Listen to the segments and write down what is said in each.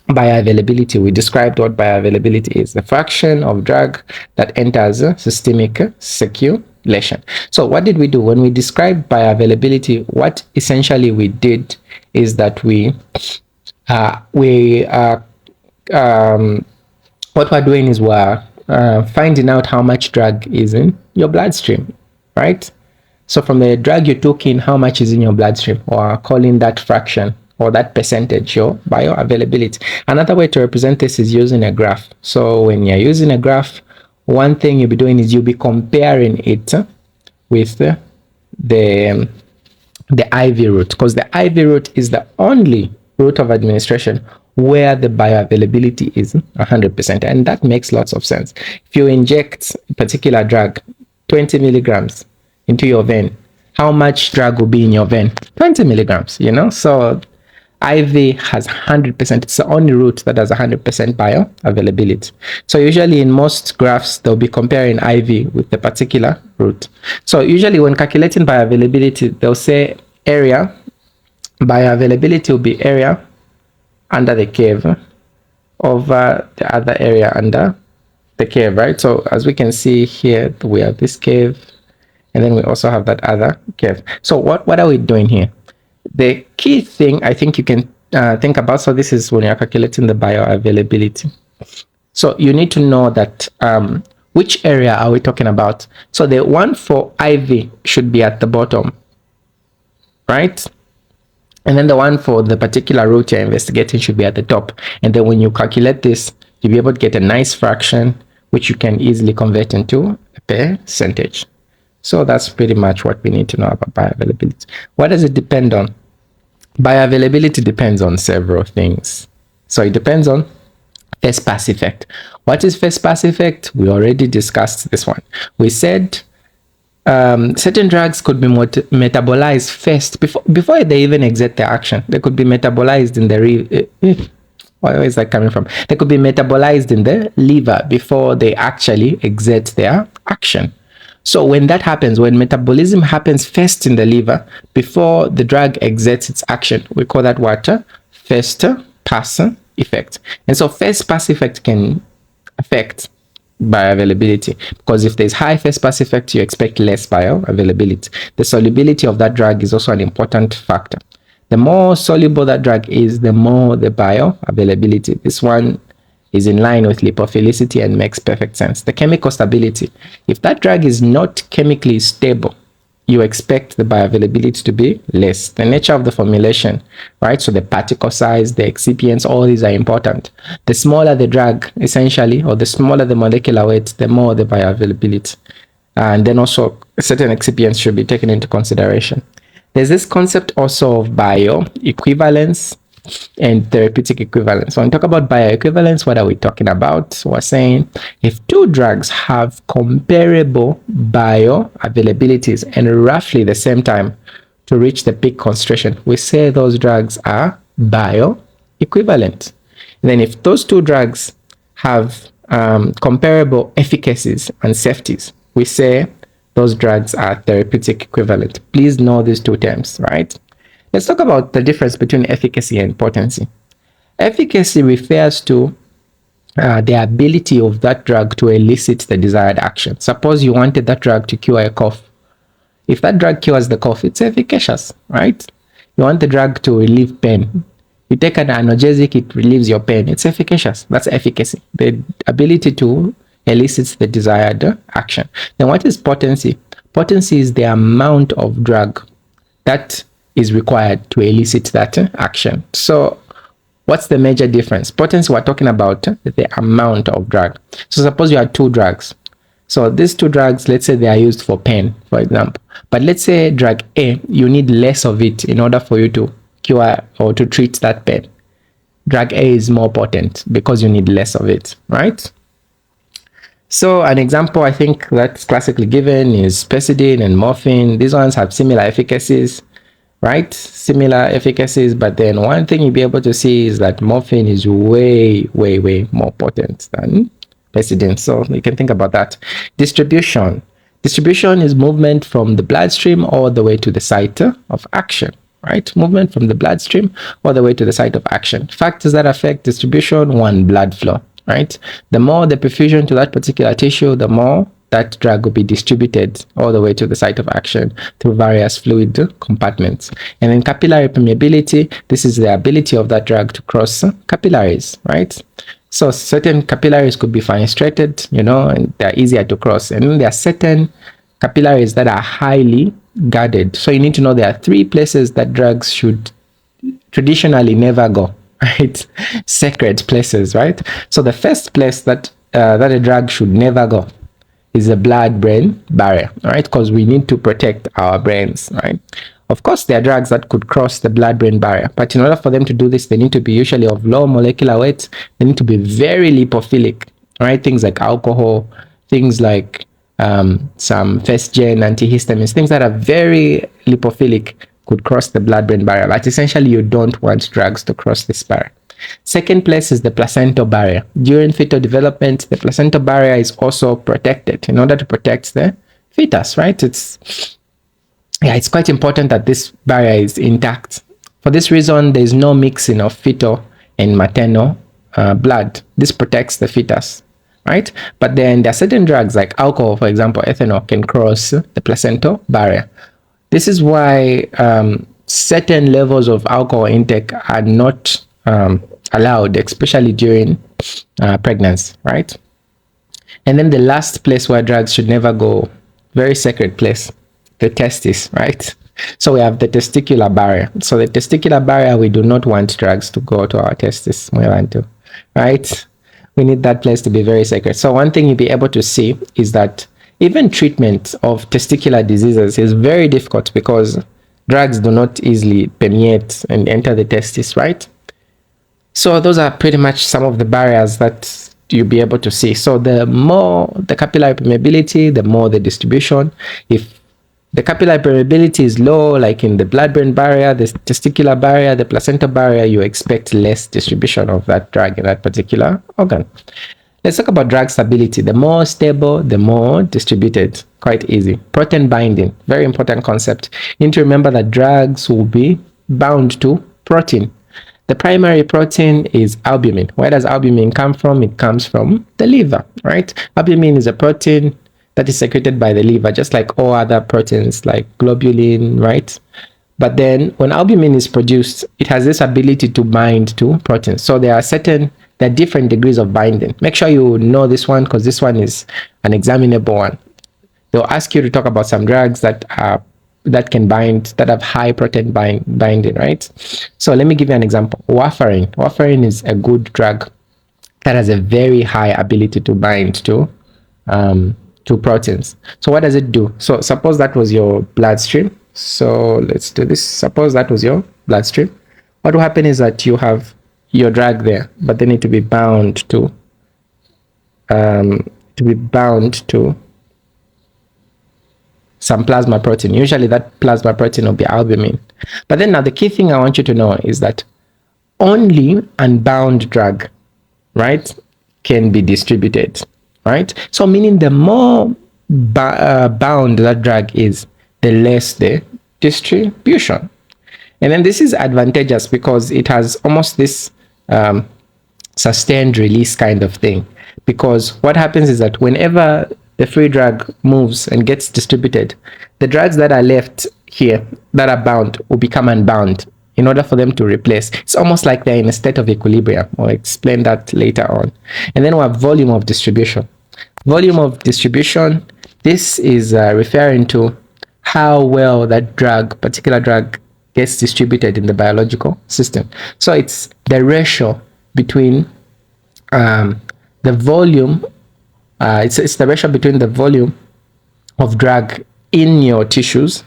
Bioavailability. We described what bioavailability is, the fraction of drug that enters systemic circulation. So what did we do when we described bioavailability? What essentially we did is that what we're doing is we're finding out how much drug is in your bloodstream, right? So from the drug you took in, how much is in your bloodstream, or calling that fraction or that percentage your bioavailability. Another way to represent this is using a graph. So when you're using a graph, one thing you'll be doing is you'll be comparing it with the IV route, because the IV route is the only route of administration where the bioavailability is 100%, and that makes lots of sense. If you inject a particular drug, 20 milligrams into your vein, how much drug will be in your vein? 20 milligrams, you know? So IV has 100%. It's the only route that has 100% bioavailability. So usually in most graphs, they'll be comparing IV with the particular route. So usually when calculating bioavailability, they'll say area. Bioavailability will be area under the curve over the other area under the curve, right? So as we can see here, we have this curve, and then we also have that other curve. So what are we doing here? The key thing I think you can think about, so this is when you're calculating the bioavailability. So you need to know that which area are we talking about? So the one for IV should be at the bottom, right? And then the one for the particular route you're investigating should be at the top. And then when you calculate this, you'll be able to get a nice fraction, which you can easily convert into a percentage. So that's pretty much what we need to know about bioavailability. What does it depend on? Bioavailability depends on several things. So it depends on first pass effect. What is first pass effect? We already discussed this one. We said certain drugs could be metabolized first before they even exert their action. They could be metabolized in the where is that coming from? They could be metabolized in the liver before they actually exert their action. So when that happens, when metabolism happens first in the liver before the drug exerts its action, we call that what? First pass effect. And so first pass effect can affect bioavailability, because if there's high first pass effect, you expect less bioavailability. The solubility of that drug is also an important factor. The more soluble that drug is, the more the bioavailability. This one is in line with lipophilicity and makes perfect sense. The chemical stability. If that drug is not chemically stable, you expect the bioavailability to be less. The nature of the formulation, right? So the particle size, the excipients, all these are important. The smaller the drug, essentially, or the smaller the molecular weight, the more the bioavailability. And then also certain excipients should be taken into consideration. There's this concept also of bioequivalence and therapeutic equivalence. So when we talk about bioequivalence, what are we talking about? We're saying if two drugs have comparable bioavailabilities and roughly the same time to reach the peak concentration, we say those drugs are bioequivalent. And then if those two drugs have comparable efficacies and safeties, we say those drugs are therapeutic equivalent. Please know these two terms, right? Let's talk about the difference between efficacy and potency. Efficacy refers to the ability of that drug to elicit the desired action. Suppose you wanted that drug to cure a cough. If that drug cures the cough, it's efficacious, right? You want the drug to relieve pain. You take an analgesic, it relieves your pain. It's efficacious. That's efficacy. The ability to elicit the desired action. Then what is potency? Potency is the amount of drug that is required to elicit that action. So what's the major difference? Potency, we're talking about the amount of drug. So suppose you have two drugs. So these two drugs, let's say they are used for pain, for example. But let's say drug A, you need less of it in order for you to cure or to treat that pain. Drug A is more potent because you need less of it, right? So an example I think that's classically given is pethidine and morphine. These ones have similar efficacies, right? Similar efficacies, but then one thing you'll be able to see is that morphine is way more potent than pethidine. So you can think about that. Distribution. Distribution is movement from the bloodstream all the way to the site of action. right? Movement from the bloodstream all the way to the site of action. Factors that affect distribution: one, blood flow, right? The more the perfusion to that particular tissue, the more that drug will be distributed all the way to the site of action through various fluid compartments. And then capillary permeability, this is the ability of that drug to cross capillaries, right? So certain capillaries could be fenestrated, and they're easier to cross. And then there are certain capillaries that are highly guarded. So you need to know there are 3 places that drugs should traditionally never go, right? Sacred places, right? So the first place that a drug should never go is the blood-brain barrier, right? Because we need to protect our brains, right? Of course, there are drugs that could cross the blood-brain barrier, but in order for them to do this, they need to be usually of low molecular weight. They need to be very lipophilic, right? Things like alcohol, things like some first-gen antihistamines, things that are very lipophilic could cross the blood-brain barrier, but essentially you don't want drugs to cross this barrier. Second place is the placental barrier. During fetal development, the placental barrier is also protected in order to protect the fetus, right? It's quite important that this barrier is intact. For this reason, there is no mixing of fetal and maternal blood. This protects the fetus, right? But then there are certain drugs like alcohol, for example, ethanol, can cross the placental barrier. This is why certain levels of alcohol intake are not allowed, especially during pregnancy, right? And then the last place where drugs should never go, very sacred place, the testis, right? So we have the testicular barrier. So the testicular barrier, we do not want drugs to go to our testis, right? We need that place to be very sacred. So one thing you'll be able to see is that even treatment of testicular diseases is very difficult because drugs do not easily permeate and enter the testis, right? So those are pretty much some of the barriers that you'll be able to see. So the more the capillary permeability, the more the distribution. If the capillary permeability is low, like in the blood-brain barrier, the testicular barrier, the placental barrier, you expect less distribution of that drug in that particular organ. Let's talk about drug stability. The more stable, the more distributed. Quite easy. Protein binding, very important concept. You need to remember that drugs will be bound to protein. The primary protein is albumin. Where does albumin come from? It comes from the liver, right? Albumin is a protein that is secreted by the liver, just like all other proteins like globulin, right? But then when albumin is produced, it has this ability to bind to proteins. So there are different degrees of binding. Make sure you know this one because this one is an examinable one. They'll ask you to talk about some drugs that can bind, that have high protein binding, right? So let me give you an example. Warfarin. Warfarin is a good drug that has a very high ability to bind to proteins. So what does it do? So suppose that was your bloodstream. So let's do this. Suppose that was your bloodstream. What will happen is that you have your drug there, but they need to be bound to some plasma protein. Usually that plasma protein will be albumin. But then now the key thing I want you to know is that only unbound drug, right, can be distributed, right? So meaning the more bound that drug is, the less the distribution. And then this is advantageous because it has almost this sustained release kind of thing. Because what happens is that whenever the free drug moves and gets distributed, the drugs that are left here that are bound will become unbound in order for them to replace. It's almost like they're in a state of equilibrium. I'll explain that later on. And then we have volume of distribution. Volume of distribution, this is referring to how well that particular drug gets distributed in the biological system. So it's the ratio between the volume, it's the ratio between the volume of drug in your tissues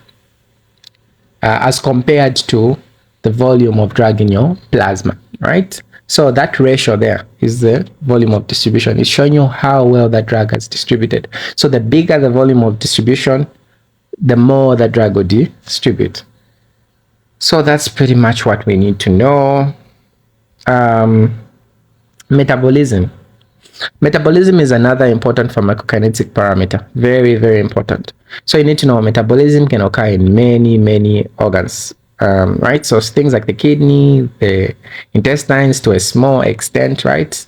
as compared to the volume of drug in your plasma, right? So that ratio there is the volume of distribution. It's showing you how well that drug has distributed. So the bigger the volume of distribution, the more the drug will distribute. So that's pretty much what we need to know. Metabolism. Metabolism is another important pharmacokinetic parameter. Very, very important. So you need to know metabolism can occur in many, many organs. right? So things like the kidney, the intestines to a small extent, right?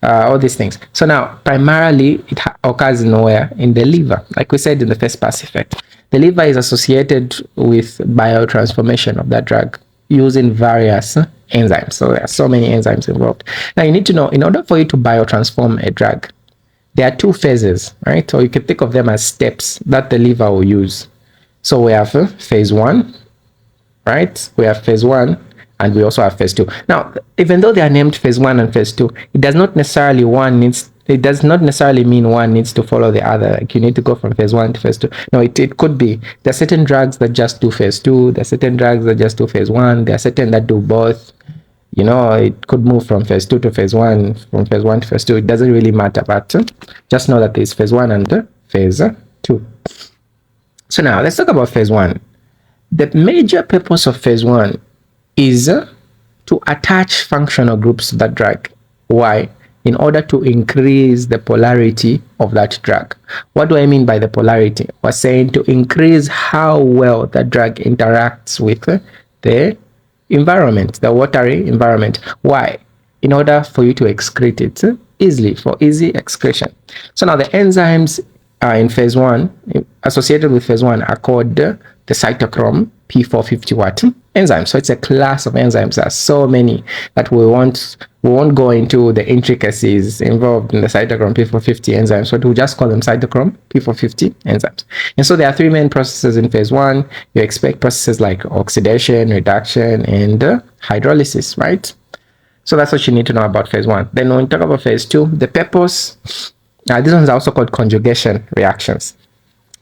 All these things. So now, primarily, it occurs nowhere in the liver, like we said in the first pass effect. The liver is associated with biotransformation of that drug using various enzymes. So there are so many enzymes involved. Now, you need to know, in order for you to biotransform a drug, there are two phases, right? Or you can think of them as steps that the liver will use. So we have phase 1, right? We have phase 1, and we also have phase 2. Now, even though they are named phase 1 and phase 2, it does not necessarily mean one needs to follow the other. Like you need to go from phase 1 to phase 2. No, it could be. There are certain drugs that just do phase 2. There are certain drugs that just do phase 1. There are certain that do both. You know, it could move from phase 2 to phase 1, from phase 1 to phase 2. It doesn't really matter, but just know that there's phase 1 and phase 2. So now, let's talk about phase 1. The major purpose of phase 1 is to attach functional groups to that drug. Why? In order to increase the polarity of that drug. What do I mean by the polarity? We're saying to increase how well that drug interacts with the environment, the watery environment. Why? In order for you to excrete it easily, for easy excretion. So now the enzymes in phase 1, associated with phase 1, are called the cytochrome P450 enzymes. So it's a class of enzymes. There are so many that we won't go into the intricacies involved in the cytochrome P450 enzymes, so we'll just call them cytochrome P450 enzymes. And so there are 3 main processes in phase 1. You expect processes like oxidation, reduction, and hydrolysis, right? So that's what you need to know about phase 1. Then when we talk about phase 2, the purpose, these ones are also called conjugation reactions.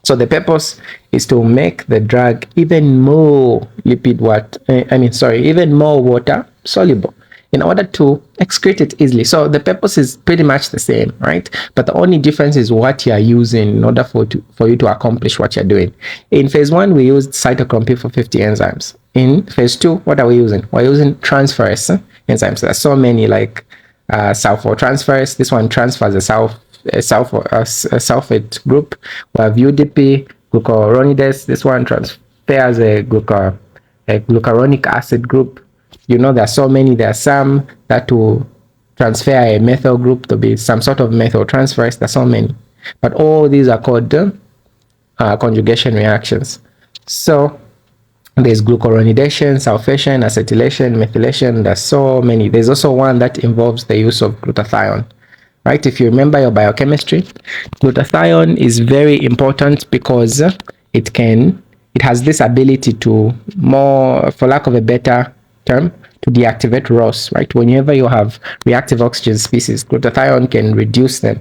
So the purpose is to make the drug even more even more water soluble in order to excrete it easily. So the purpose is pretty much the same, right? But the only difference is what you are using in order for you to accomplish what you're doing. In phase 1, we used cytochrome P450 enzymes. In phase 2, what are we using? We're using transferase enzymes. There are so many, like sulfotransferase. This one transfers a sulfate group. We have UDP, glucuronidase. This one transfers a glucuronic acid group. You know, there are so many. There are some that will transfer a methyl group to be some sort of methyl transferase. There's so many. But all these are called conjugation reactions. So there's glucuronidation, sulfation, acetylation, methylation. There's so many. There's also one that involves the use of glutathione. Right? If you remember your biochemistry, glutathione is very important because it has this ability to, more, for lack of a better term, to deactivate ROS, right? Whenever you have reactive oxygen species, glutathione can reduce them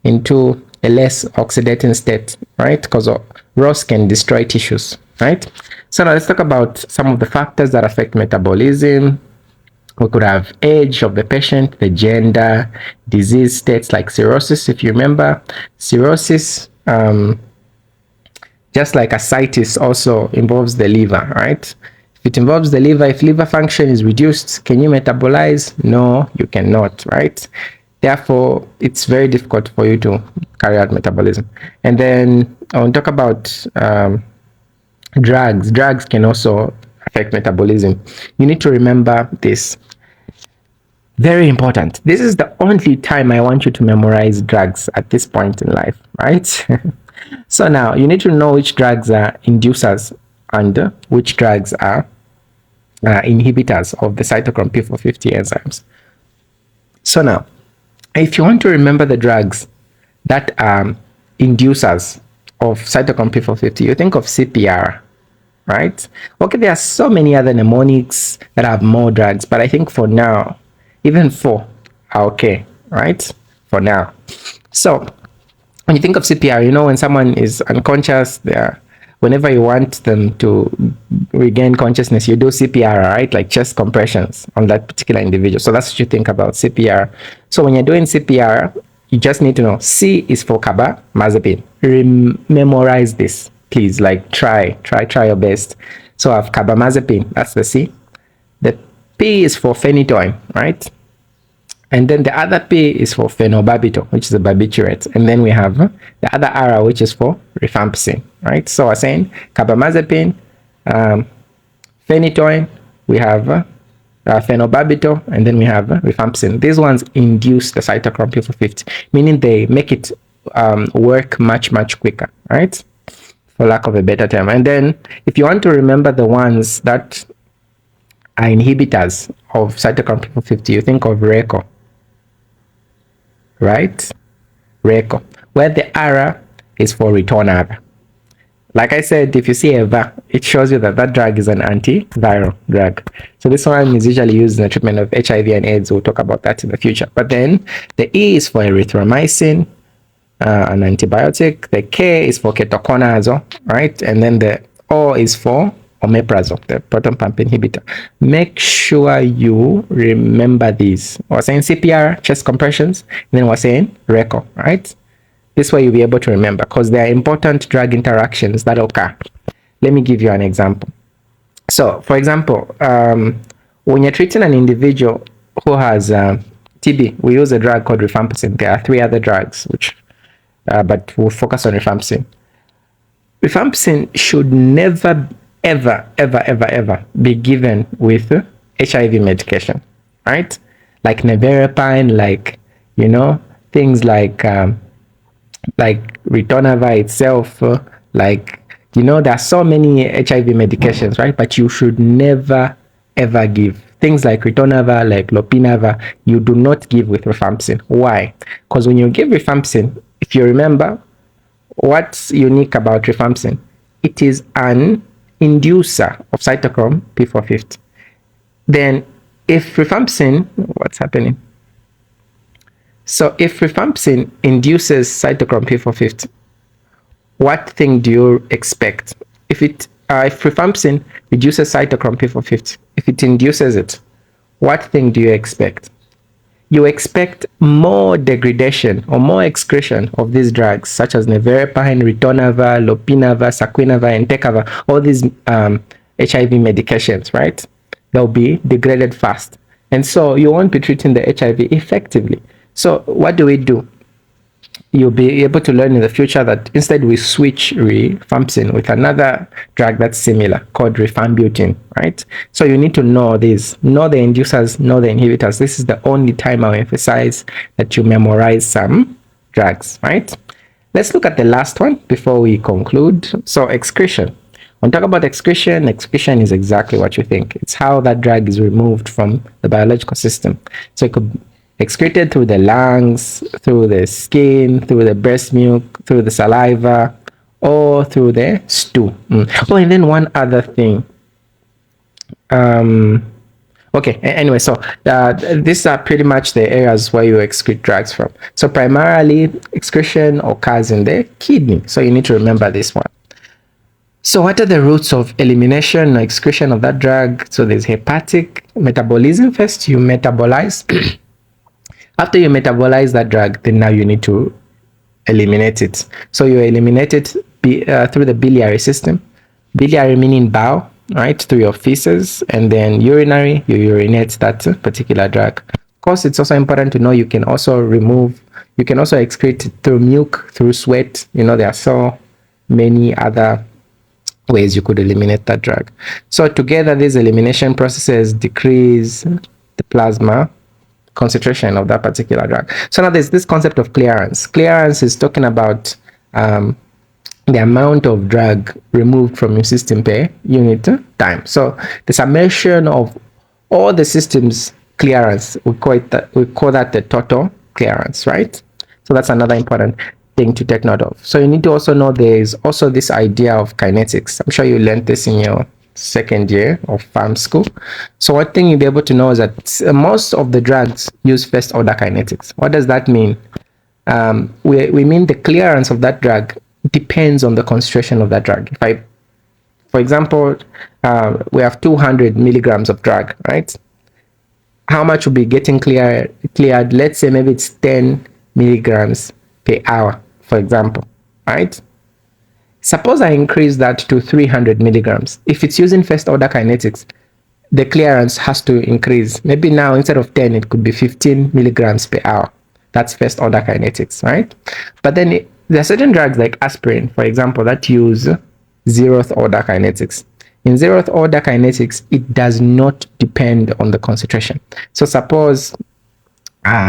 into a less oxidating state, right? Because ROS can destroy tissues, right? So now let's talk about some of the factors that affect metabolism. We could have age of the patient, the gender, disease states like cirrhosis. If you remember, cirrhosis, just like ascites, also involves the liver, right? If it involves the liver, if liver function is reduced, can you metabolize? No, you cannot, right? Therefore, it's very difficult for you to carry out metabolism. And then I want to talk about drugs. Drugs can also affect metabolism. You need to remember this. Very important. This is the only time I want you to memorize drugs at this point in life, right? So now you need to know which drugs are inducers and which drugs are inhibitors of the cytochrome P450 enzymes. So now, if you want to remember the drugs that are inducers of cytochrome P450, you think of CPR, right? Okay, there are so many other mnemonics that have more drugs, but I think for now, even 4 are okay, right? For now. So when you think of CPR, you know, when someone is unconscious, whenever you want them to regain consciousness, you do CPR, right? Like chest compressions on that particular individual. So that's what you think about CPR. So when you're doing CPR, you just need to know C is for carbamazepine. Memorize this, please. Like try your best. So I have carbamazepine, that's the C. The P is for phenytoin, right? And then the other P is for phenobarbital, which is a barbiturate. And then we have the other R, which is for rifampicin, right? So we're saying carbamazepine, phenytoin, we have phenobarbital, and then we have rifampicin. These ones induce the cytochrome P450, meaning they make it work much quicker, right? For lack of a better term. And then if you want to remember the ones that are inhibitors of cytochrome P450, you think of RECO, right? RECO, where the R is for ritonavir. Like I said, if you see a VA, it shows you that that drug is an antiviral drug. So this one is usually used in the treatment of HIV and AIDS. We'll talk about that in the future. But then the E is for erythromycin, an antibiotic. The K is for ketoconazole, right? And then the O is for omeprazole, the proton pump inhibitor. Make sure you remember these. We're saying CPR, chest compressions, and then we're saying RECO, right? This way you'll be able to remember, because there are important drug interactions that occur. Let me give you an example. So, for example, when you're treating an individual who has TB, we use a drug called rifampicin. There are 3 other drugs, which, but we'll focus on rifampicin. Rifampicin should never, ever be given with HIV medication, right? Like nevirapine, like, you know, things like ritonavir itself, like, you know, there are so many HIV medications, right? But you should never ever give things like ritonavir, like lopinavir. You do not give with rifampicin. Why? Because when you give rifampicin, if you remember what's unique about rifampicin, it is an inducer of cytochrome P450. Then if rifampicin, what's happening? So if rifampicin induces cytochrome P450, what thing do you expect? If rifampicin reduces cytochrome P450, if it induces it, what thing do you expect? You expect more degradation or more excretion of these drugs, such as nevirapine, ritonavir, lopinavir, saquinavir, entecavir, all these HIV medications, right? They'll be degraded fast. And so you won't be treating the HIV effectively. So what do? You'll be able to learn in the future that instead we switch rifampicin with another drug that's similar called rifampin, right? So you need to know this, know the inducers, know the inhibitors. This is the only time I'll emphasize that you memorize some drugs, right? Let's look at the last one before we conclude. So excretion. When we talk about excretion, excretion is exactly what you think. It's how that drug is removed from the biological system. So it could excreted through the lungs, through the skin, through the breast milk, through the saliva, or through the stool. Oh, and then one other thing. Okay, anyway, so these are pretty much the areas where you excrete drugs from. So primarily, excretion occurs in the kidney. So you need to remember this one. So what are the routes of elimination or excretion of that drug? So there's hepatic metabolism. First, you metabolize. After you metabolize that drug, then now you need to eliminate it. So you eliminate it through the biliary system. Biliary meaning bowel, right? Through your feces, and then urinary, you urinate that particular drug. Of course, it's also important to know you can also excrete it through milk, through sweat. You know, there are so many other ways you could eliminate that drug. So together, these elimination processes decrease the plasma concentration of that particular drug. So now there's this concept of clearance. Clearance is talking about the amount of drug removed from your system per unit time. So the summation of all the system's clearance, we call that the total clearance, right? So that's another important thing to take note of. So you need to also know there's also this idea of kinetics. I'm sure you learned this in your second year of pharm school. So one thing you'll be able to know is that most of the drugs use first order kinetics. What does that mean? We mean the clearance of that drug depends on the concentration of that drug. For example, we have 200 milligrams of drug, right? How much will be getting cleared? Let's say maybe it's 10 milligrams per hour, for example, right? Suppose I increase that to 300 milligrams. If it's using first order kinetics, the clearance has to increase. Maybe now instead of 10, it could be 15 milligrams per hour. That's first order kinetics, right? But then there are certain drugs like aspirin, for example, that use zeroth order kinetics. In zeroth order kinetics, it does not depend on the concentration. So suppose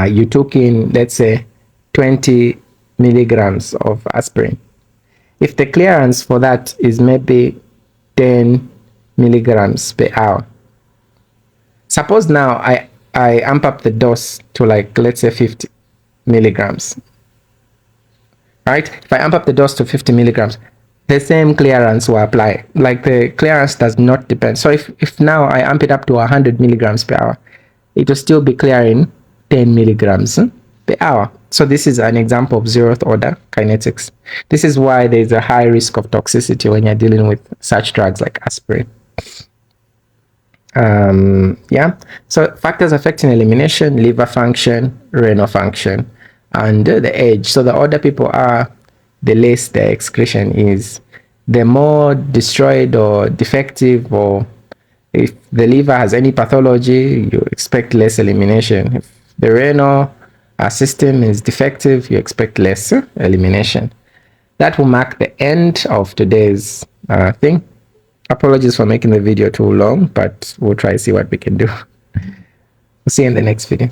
you took in, let's say, 20 milligrams of aspirin. If the clearance for that is maybe 10 milligrams per hour, suppose now I amp up the dose to, like, let's say 50 milligrams, right? If I amp up the dose to 50 milligrams, the same clearance will apply. Like, the clearance does not depend. So if now I amp it up to 100 milligrams per hour, it will still be clearing 10 milligrams per hour. So this is an example of zeroth order kinetics. This is why there's a high risk of toxicity when you're dealing with such drugs like aspirin. Yeah, so factors affecting elimination: liver function, renal function, and the age. So the older people are, the less their excretion is. The more destroyed or defective, or if the liver has any pathology, you expect less elimination. If the renal system is defective, you expect less elimination. That will mark the end of today's thing. Apologies for making the video too long, but we'll try to see what we can do. We'll see you in the next video.